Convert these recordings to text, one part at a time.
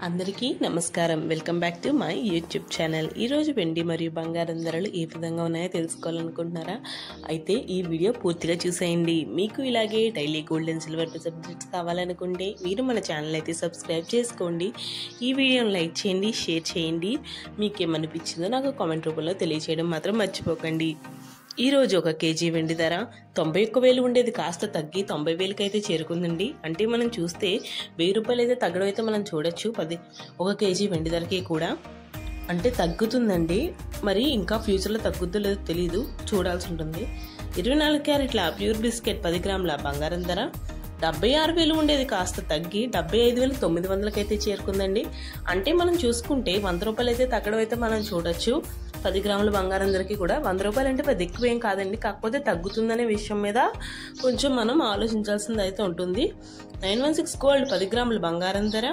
అందరికీ నమస్కారం. Welcome back to my YouTube channel. ఈరోజు వెండి మరియు బంగారం ధరలు ఏ విధంగా ఉన్నాయో తెలుసుకోవాలనుకుంటున్నారా? అయితే ఈ వీడియో పూర్తిగా చూసేయండి. మీకు ఇలాగే daily gold and silver subjects కావాలనుకుంటే మీరు మన ఛానల్ అయితే సబ్స్క్రైబ్ చేసుకోండి. ఈ వీడియోని లైక్ చేయండి, షేర్ చేయండి. మీకేమనిపించిందో నాకు కామెంట్ రూపంలో తెలియచేయడం మాత్రం మర్చిపోకండి. ఈరోజు ఒక కేజీ వెండి ధర 91,000 ఉండేది కాస్త తగ్గి 90,000కి అయితే చేరుకుందండి. అంటే మనం చూస్తే 1000 రూపాయలు అయితే తగ్గడం అయితే మనం చూడొచ్చు. ఒక కేజీ వెండి ధరకి కూడా అంటే తగ్గుతుందండి. మరి ఇంకా ఫ్యూచర్లో తగ్గుద్దో లేదో తెలీదు, చూడాల్సి ఉంటుంది. 24 క్యారెట్ల ప్యూర్ బిస్కెట్ 10 గ్రాముల బంగారం ధర 76,000 ఉండేది కాస్త తగ్గి 75,900కి అయితే చేరుకుందండి. అంటే మనం చూసుకుంటే 100 రూపాయలు అయితే తగ్గడం అయితే మనం చూడొచ్చు. 10 గ్రాముల బంగారం ధరకి కూడా 100 రూపాయలు అంటే పెద్ద ఎక్కువ ఏం కాదండి. కాకపోతే తగ్గుతుందనే విషయం మీద కొంచెం మనం ఆలోచించాల్సింది అయితే ఉంటుంది. 916 గోల్డ్ 10 గ్రాముల బంగారం ధర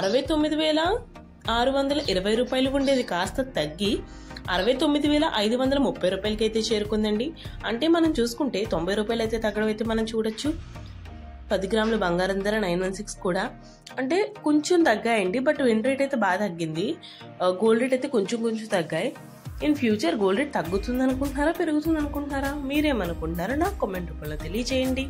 69,620 రూపాయలు ఉండేది కాస్త తగ్గి 69,530 రూపాయలకి అయితే చేరుకుందండి. అంటే మనం చూసుకుంటే 90 రూపాయలు అయితే తగ్గడం అయితే మనం చూడొచ్చు. 10 గ్రాముల బంగారం ధర 916 కూడా అంటే కొంచెం తగ్గాయండి. బట్ వెండి రేట్ అయితే బాగా తగ్గింది. గోల్డ్ రేట్ అయితే కొంచెం తగ్గాయి. ఇన్ ఫ్యూచర్ గోల్డ్ రేట్ తగ్గుతుంది అనుకుంటున్నారా, పెరుగుతుంది అనుకుంటున్నారా? మీరేమనుకుంటున్నారో నాకు కామెంట్ రూపంలో తెలియజేయండి.